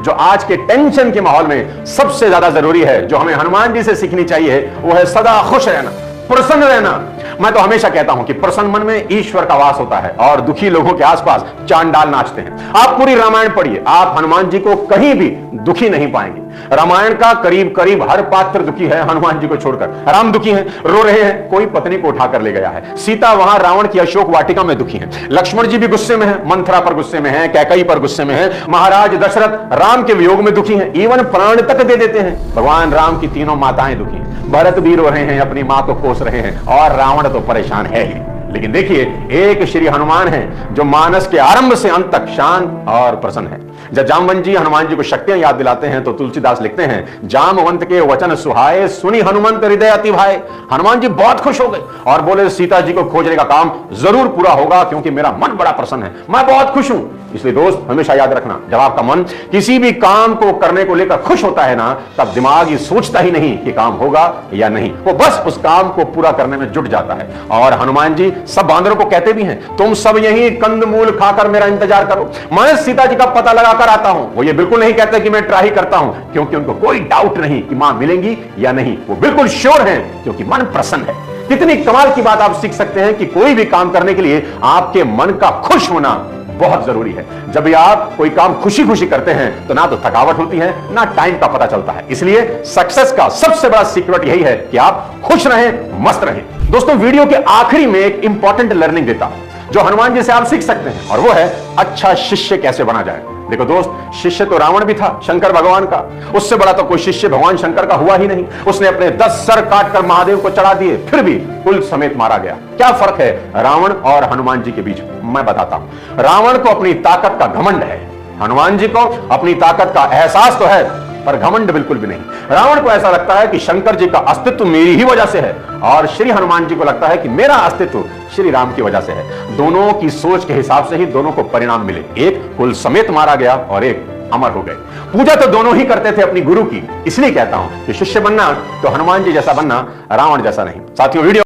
जो आज के टेंशन के माहौल में सबसे ज्यादा जरूरी है, जो हमें हनुमान जी से सीखनी चाहिए, वो है सदा खुश रहना, प्रसन्न रहना। मैं तो हमेशा कहता हूं कि प्रसन्न मन में ईश्वर का वास होता है और दुखी लोगों के आसपास चांडाल नाचते हैं। आप पूरी रामायण पढ़िए, आप हनुमान जी को कहीं भी दुखी नहीं पाएंगे। रामायण का करीब करीब हर पात्र दुखी है, हनुमान जी को छोड़कर। राम दुखी हैं, रो रहे हैं, कोई पत्नी को उठाकर ले गया है। सीता वहां रावण की अशोक वाटिका में दुखी है। लक्ष्मण जी भी गुस्से में है, मंथरा पर गुस्से में है, कैकई पर गुस्से में है। महाराज दशरथ राम के वियोग में दुखी हैं, इवन प्राण तक दे देते हैं। भगवान राम की तीनों माताएं दुखी हैं। भरत भी रो रहे हैं, अपनी मां को कोस रहे हैं, और रावण तो परेशान है ही। लेकिन देखिए, एक श्री हनुमान है जो मानस के आरंभ से अंत तक शांत और प्रसन्न है। जब जामवंत जी हनुमान जी को शक्तियां याद दिलाते हैं तो तुलसीदास लिखते हैं, जामवंत के वचन सुहाए, सुनी हनुमंत हृदय अति भाए। हनुमान जी बहुत खुश हो गए और बोले, सीता जी को खोजने का काम जरूर पूरा होगा, क्योंकि मेरा मन बड़ा प्रसन्न है, मैं बहुत खुश हूं। इसलिए दोस्त हमेशा याद रखना, जब आपका मन किसी भी काम को करने को लेकर खुश होता है ना, तब दिमाग ये सोचता ही नहीं कि काम होगा या नहीं, वो बस उस काम को पूरा करने में जुट जाता है। और हनुमान जी सब बांदरों को कहते भी हैं, तुम सब यही कंदमूल खाकर मेरा इंतजार करो, मैं सीता जी का पता लगाकर आता हूं। वो ये बिल्कुल नहीं कहते कि मैं ट्राई करता हूं, क्योंकि उनको कोई डाउट नहीं कि मां मिलेंगी या नहीं। वो बिल्कुल श्योर हैं, क्योंकि मन प्रसन्न है। कितनी कमाल की बात आप सीख सकते हैं कि कोई भी काम करने के लिए आपके मन का खुश होना बहुत जरूरी है। जब भी आप कोई काम खुशी खुशी करते हैं तो ना तो थकावट होती है, ना टाइम का पता चलता है। इसलिए सक्सेस का सबसे बड़ा सीक्रेट यही है कि आप खुश रहें, मस्त रहें। दोस्तों, वीडियो के आखिरी में एक इंपॉर्टेंट लर्निंग देता हूं जो हनुमान जी से आप सीख सकते हैं, और वो है अच्छा शिष्य कैसे बना जाए। देखो दोस्त, शिष्य तो रावण भी था शंकर भगवान का, उससे बड़ा तो कोई शिष्य भगवान शंकर का हुआ ही नहीं। उसने अपने 10 सर काटकर महादेव को चढ़ा दिए, फिर भी कुल समेत मारा गया। क्या फर्क है रावण और हनुमान जी के बीच, मैं बताता हूं। रावण को अपनी ताकत का घमंड है, हनुमान जी को अपनी ताकत का एहसास तो है, पर घमंड बिल्कुल भी नहीं। रावण को ऐसा लगता है कि शंकर जी का अस्तित्व मेरी ही वजह से है, और श्री हनुमान जी को लगता है कि मेरा अस्तित्व श्री राम की वजह से है। दोनों की सोच के हिसाब से ही दोनों को परिणाम मिले, एक कुल समेत मारा गया और एक अमर हो गए। पूजा तो दोनों ही करते थे अपनी गुरु की। इसलिए कहता हूं कि शिष्य बनना तो हनुमान जी जैसा बनना, रावण जैसा नहीं। साथियों, वीडियो